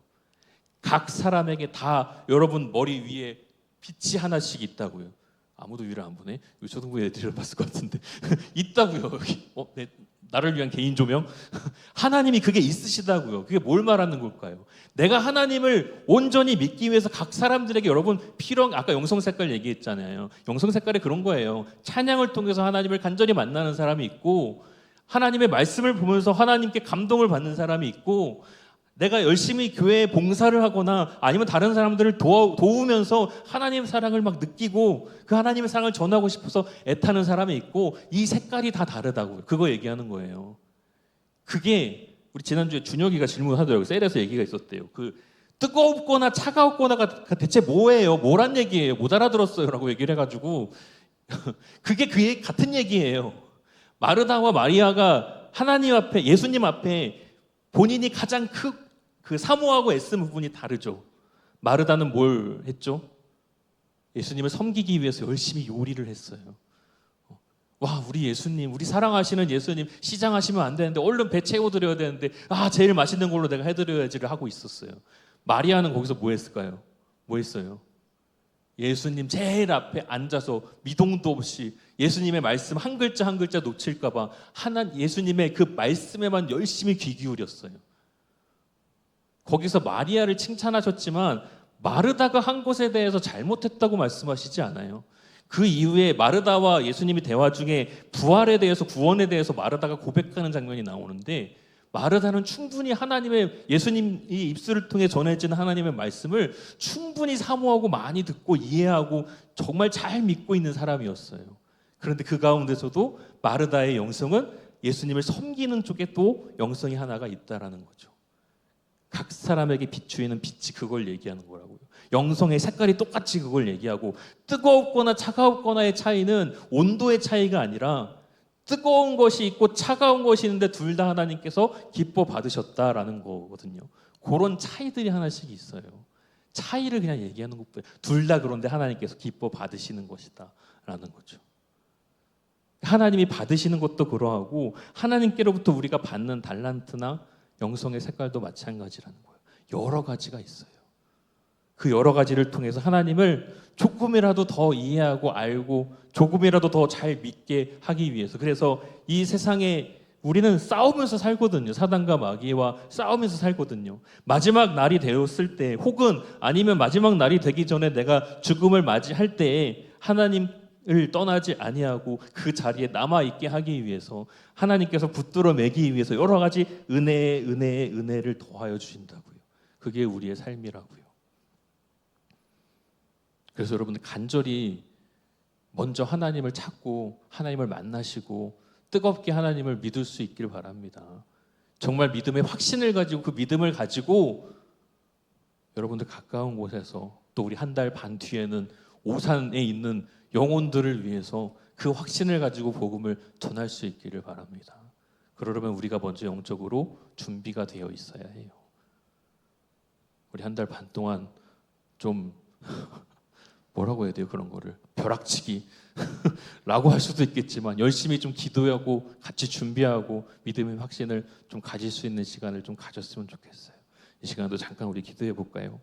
각 사람에게 다 여러분 머리 위에 빛이 하나씩 있다고요. 아무도 위를 안 보네. 우리 초등부 애들을 봤을 것 같은데 있다고요. 여기. 네. 나를 위한 개인 조명. 하나님이 그게 있으시다고요. 그게 뭘 말하는 걸까요? 내가 하나님을 온전히 믿기 위해서 각 사람들에게 여러분 필요한, 아까 영성 색깔 얘기했잖아요. 영성 색깔이 그런 거예요. 찬양을 통해서 하나님을 간절히 만나는 사람이 있고, 하나님의 말씀을 보면서 하나님께 감동을 받는 사람이 있고, 내가 열심히 교회에 봉사를 하거나 아니면 다른 사람들을 도우면서 하나님의 사랑을 막 느끼고 그 하나님의 사랑을 전하고 싶어서 애타는 사람이 있고, 이 색깔이 다 다르다고요. 그거 얘기하는 거예요. 그게 우리 지난주에 준혁이가 질문하더라고요. 셀에서 얘기가 있었대요. 그 뜨겁거나 차가웠거나가 대체 뭐예요? 뭐란 얘기예요? 못 알아들었어요 라고 얘기를 해가지고 그게 그 같은 얘기예요. 마르다와 마리아가 하나님 앞에, 예수님 앞에 본인이 가장 그 사모하고 애쓴 부분이 다르죠. 마르다는 뭘 했죠? 예수님을 섬기기 위해서 열심히 요리를 했어요. 와, 우리 예수님, 우리 사랑하시는 예수님 시장하시면 안 되는데 얼른 배 채워드려야 되는데 제일 맛있는 걸로 내가 해드려야지를 하고 있었어요. 마리아는 거기서 뭐 했을까요? 뭐 했어요? 예수님 제일 앞에 앉아서 미동도 없이 예수님의 말씀 한 글자 한 글자 놓칠까 봐 예수님의 그 말씀에만 열심히 귀 기울였어요. 거기서 마리아를 칭찬하셨지만 마르다가 한 것에 대해서 잘못했다고 말씀하시지 않아요. 그 이후에 마르다와 예수님이 대화 중에 부활에 대해서, 구원에 대해서 마르다가 고백하는 장면이 나오는데, 마르다는 충분히 예수님이 입술을 통해 전해진 하나님의 말씀을 충분히 사모하고 많이 듣고 이해하고 정말 잘 믿고 있는 사람이었어요. 그런데 그 가운데서도 마르다의 영성은 예수님을 섬기는 쪽에 또 영성이 하나가 있다라는 거죠. 각 사람에게 비추이는 빛이 그걸 얘기하는 거라고요. 영성의 색깔이 똑같이 그걸 얘기하고, 뜨겁거나 차가웠거나의 차이는 온도의 차이가 아니라 뜨거운 것이 있고 차가운 것이 있는데 둘 다 하나님께서 기뻐 받으셨다라는 거거든요. 그런 차이들이 하나씩 있어요. 차이를 그냥 얘기하는 것뿐이에요. 둘 다 그런데 하나님께서 기뻐 받으시는 것이다라는 거죠. 하나님이 받으시는 것도 그러하고 하나님께로부터 우리가 받는 달란트나 영성의 색깔도 마찬가지라는 거예요. 여러 가지가 있어요. 그 여러 가지를 통해서 하나님을 조금이라도 더 이해하고 알고 조금이라도 더 잘 믿게 하기 위해서. 그래서 이 세상에 우리는 싸우면서 살거든요. 사단과 마귀와 싸우면서 살거든요. 마지막 날이 되었을 때, 혹은 아니면 마지막 날이 되기 전에 내가 죽음을 맞이할 때에 하나님을 떠나지 아니하고 그 자리에 남아있게 하기 위해서 하나님께서 붙들어 매기 위해서 여러 가지 은혜에 은혜를 더하여 주신다고요. 그게 우리의 삶이라고요. 그래서 여러분들 간절히 먼저 하나님을 찾고 하나님을 만나시고 뜨겁게 하나님을 믿을 수 있길 바랍니다. 정말 믿음의 확신을 가지고 그 믿음을 가지고 여러분들 가까운 곳에서, 또 우리 한 달 반 뒤에는 오산에 있는 영혼들을 위해서 그 확신을 가지고 복음을 전할 수 있기를 바랍니다. 그러려면 우리가 먼저 영적으로 준비가 되어 있어야 해요. 우리 한 달 반 동안 좀 뭐라고 해야 돼요? 그런 거를 벼락치기 라고 할 수도 있겠지만 열심히 좀 기도하고 같이 준비하고 믿음의 확신을 좀 가질 수 있는 시간을 좀 가졌으면 좋겠어요. 이 시간도 잠깐 우리 기도해 볼까요?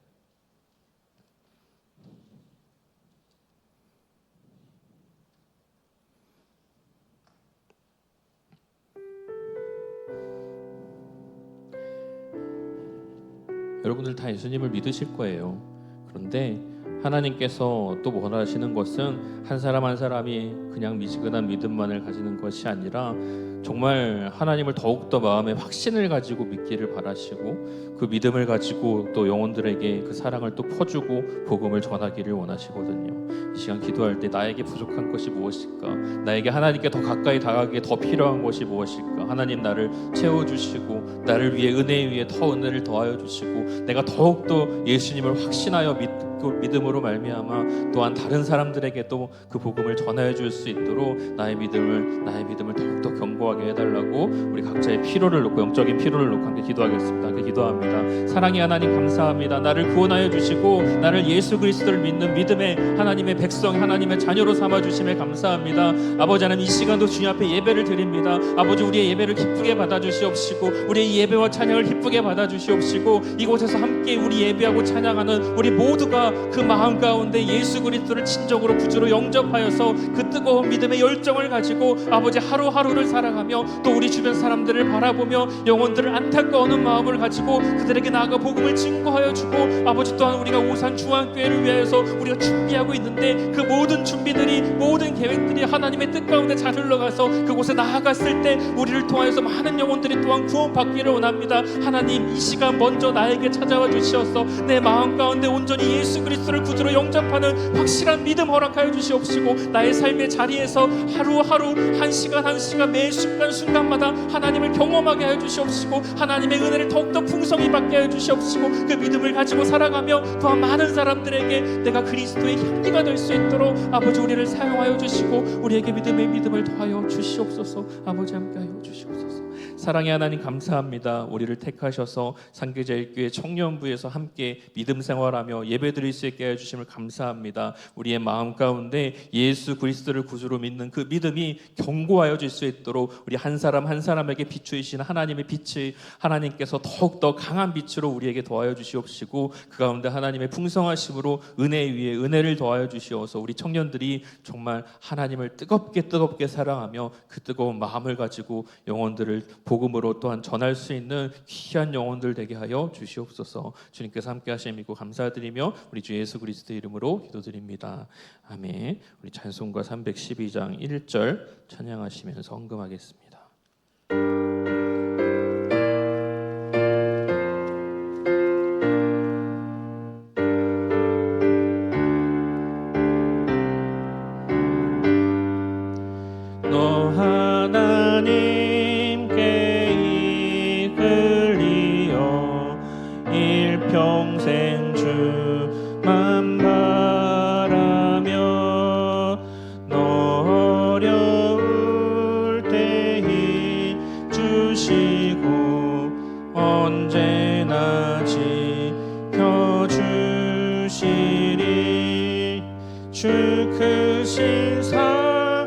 여러분들 다 예수님을 믿으실 거예요. 그런데 하나님께서 또 원하시는 것은 한 사람 한 사람이 그냥 미지근한 믿음만을 가지는 것이 아니라 정말 하나님을 더욱더 마음에 확신을 가지고 믿기를 바라시고 그 믿음을 가지고 또 영혼들에게 그 사랑을 또 퍼주고 복음을 전하기를 원하시거든요. 이 시간 기도할 때 나에게 부족한 것이 무엇일까? 나에게 하나님께 더 가까이 다가가기에 더 필요한 것이 무엇일까? 하나님 나를 채워주시고 나를 위해 은혜 위에 더 은혜를 더하여 주시고 내가 더욱더 예수님을 확신하여 믿음으로 말미암아 또한 다른 사람들에게 또 그 복음을 전하여 줄 수 있도록 나의 믿음을 더욱더 견고하게 해달라고 우리 각자의 필요를 놓고 영적인 필요를 놓고 함께 기도하겠습니다. 함께 기도합니다. 사랑의 하나님 감사합니다. 나를 구원하여 주시고 나를 예수 그리스도를 믿는 믿음의 하나님의 백성 하나님의 자녀로 삼아 주심에 감사합니다. 아버지 하나님 이 시간도 주님 앞에 예배를 드립니다. 아버지 우리의 예배를 기쁘게 받아 주시옵시고 우리의 예배와 찬양을 기쁘게 받아 주시옵시고 이곳에서 함께 우리 예배하고 찬양하는 우리 모두가 그 마음 가운데 예수 그리스도를 진정으로 구주로 영접하여서 그 뜨거운 믿음의 열정을 가지고 아버지 하루하루를 살아가며 또 우리 주변 사람들을 바라보며 영혼들을 안타까워하는 마음을 가지고 그들에게 나아가 복음을 증거하여 주고 아버지 또한 우리가 오산 중앙교회를 위하여서 우리가 준비하고 있는데 그 모든 준비들이 모든 계획들이 하나님의 뜻 가운데 잘 흘러가서 그곳에 나아갔을 때 우리를 통하여서 많은 영혼들이 또한 구원받기를 원합니다. 하나님 이 시간 먼저 나에게 찾아와 주시어서 내 마음 가운데 온전히 예수 그리스도를 구주로 영접하는 확실한 믿음 허락하여 주시옵시고 나의 삶의 자리에서 하루하루 한 시간 매 순간순간마다 하나님을 경험하게 하여 주시옵시고 하나님의 은혜를 더욱더 풍성히 받게 하여 주시옵시고 그 믿음을 가지고 살아가며 또한 많은 사람들에게 내가 그리스도의 향기가 될 수 있도록 아버지 우리를 사용하여 주시고 우리에게 믿음을 더하여 주시옵소서. 아버지 함께하여 주시옵소서. 사랑의 하나님 감사합니다. 우리를 택하셔서 상계자일교회 청년부에서 함께 믿음 생활하며 예배드릴 수 있게 해주심을 감사합니다. 우리의 마음 가운데 예수 그리스도를 구주로 믿는 그 믿음이 견고하여 질 수 있도록 우리 한 사람 한 사람에게 비추이신 하나님의 빛이 하나님께서 더욱더 강한 빛으로 우리에게 더하여 주시옵시고 그 가운데 하나님의 풍성하심으로 은혜 위에 은혜를 더하여 주시어서 우리 청년들이 정말 하나님을 뜨겁게 사랑하며 그 뜨거운 마음을 가지고 영혼들을 복음으로 또한 전할 수 있는 귀한 영혼들 되게 하여 주시옵소서. 주님께서 함께 하심 믿고 감사드리며 우리 주 예수 그리스도의 이름으로 기도드립니다. 아멘. 우리 찬송가 312장 1절 찬양하시면서 헌금하겠습니다. 너 하나님께 이끌리어 일평생 주만 바라며 너 어려울 때에 주시고 언제나 지켜주시리 주 크신 사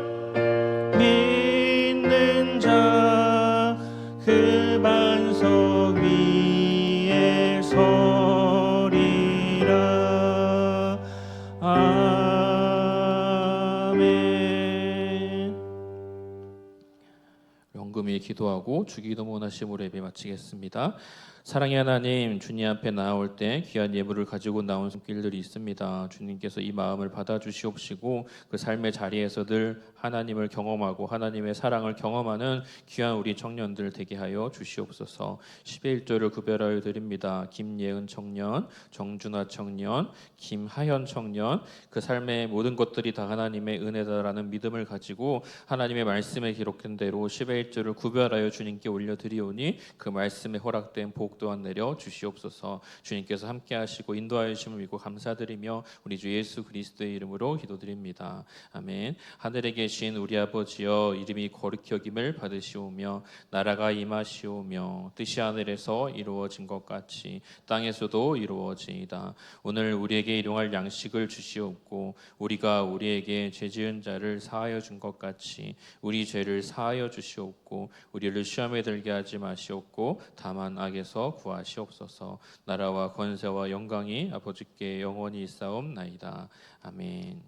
믿는 자 그 반석 위에 서리라. 아멘. 연금이 기도하고 주기도 원하심으로 예배 마치겠습니다. 사랑의 하나님, 주님 앞에 나올 때 귀한 예물을 가지고 나온 손길들이 있습니다. 주님께서 이 마음을 받아주시옵시고 그 삶의 자리에서 늘 하나님을 경험하고 하나님의 사랑을 경험하는 귀한 우리 청년들 되게 하여 주시옵소서. 10의 1조를 구별하여 드립니다. 김예은 청년, 정준하 청년, 김하현 청년, 그 삶의 모든 것들이 다 하나님의 은혜다라는 믿음을 가지고 하나님의 말씀에 기록된 대로 10의 1조를 것들을 구별하여 주님께 올려드리오니 그 말씀에 허락된 복 또한 내려 주시옵소서. 주님께서 함께 하시고 인도하여 주심을 믿고 감사드리며 우리 주 예수 그리스도의 이름으로 기도드립니다. 아멘. 하늘에 계신 우리 아버지여, 이름이 거룩히 여김을 받으시오며 나라가 임하시오며 뜻이 하늘에서 이루어진 것 같이 땅에서도 이루어지이다. 오늘 우리에게 일용할 양식을 주시옵고 우리가 우리에게 죄 지은 자를 사하여 준 것 같이 우리 죄를 사하여 주시옵고 우리를 시험에 들게 하지 마시옵고 다만 악에서 구하시옵소서. 나라와 권세와 영광이 아버지께 영원히 있사옵나이다. 아멘.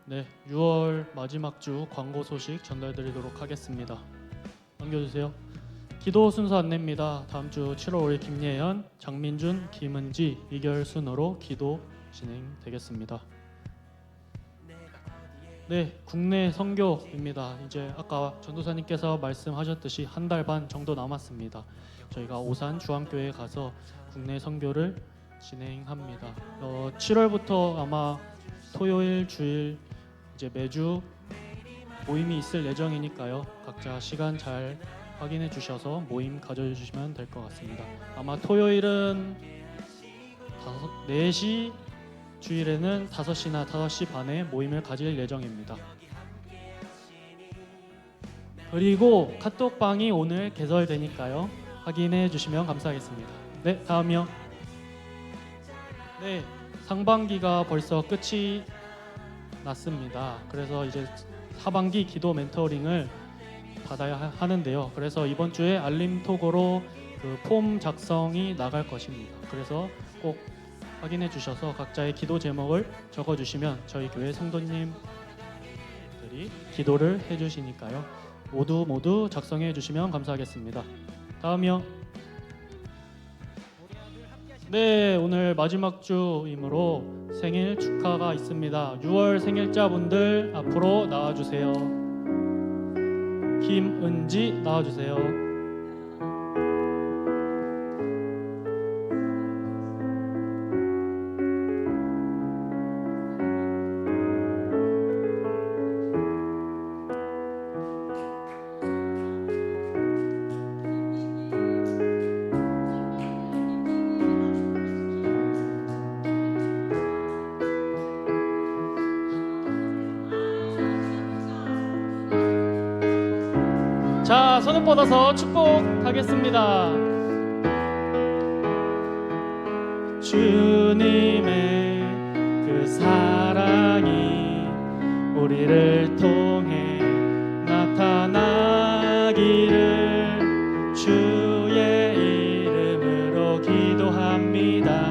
네, 6월 마지막 주 광고 소식 전달드리도록 하겠습니다. 넘겨주세요. 기도 순서 안내입니다. 다음 주 7월 5일 김예연, 장민준, 김은지, 이결 순으로 기도 진행되겠습니다. 네, 국내 선교입니다. 이제 아까 전도사님께서 말씀하셨듯이 한 달 반 정도 남았습니다. 저희가 오산 주안교회에 가서 국내 선교를 진행합니다. 7월부터 아마 토요일, 주일 이제 매주 모임이 있을 예정이니까요. 각자 시간 잘 확인해 주셔서 모임 가져주시면 될 것 같습니다. 아마 토요일은 4시, 주일에는 5시나 5시 반에 모임을 가질 예정입니다. 그리고 카톡방이 오늘 개설되니까요. 확인해 주시면 감사하겠습니다. 네, 다음이요. 네, 상반기가 벌써 끝이 났습니다. 그래서 이제 하반기 기도 멘토링을 받아야 하는데요. 그래서 이번 주에 알림톡으로 그 폼 작성이 나갈 것입니다. 그래서 꼭 확인해 주셔서 각자의 기도 제목을 적어 주시면 저희 교회 성도님들이 기도를 해 주시니까요. 모두 작성해 주시면 감사하겠습니다. 다음이요. 네, 오늘 마지막 주이므로 생일 축하가 있습니다. 6월 생일자분들 앞으로 나와주세요. 김은지 나와주세요. 자, 손을 뻗어서 축복하겠습니다. 주님의 그 사랑이 우리를 통해 나타나기를 주의 이름으로 기도합니다.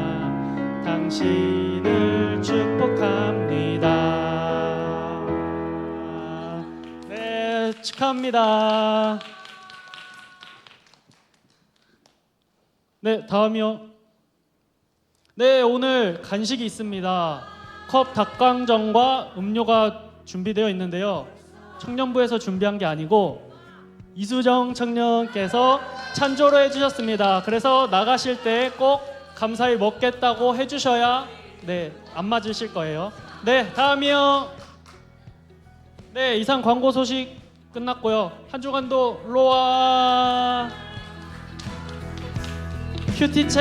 당신을 축복합니다. 네, 축하합니다. 네, 다음이요. 네, 오늘 간식이 있습니다. 컵 닭강정과 음료가 준비되어 있는데요. 청년부에서 준비한 게 아니고 이수정 청년께서 찬조로 해주셨습니다. 그래서 나가실 때 꼭 감사히 먹겠다고 해주셔야 안 맞으실 거예요. 네, 다음이요. 네, 이상 광고 소식 끝났고요. 한 주간도 로아 큐티체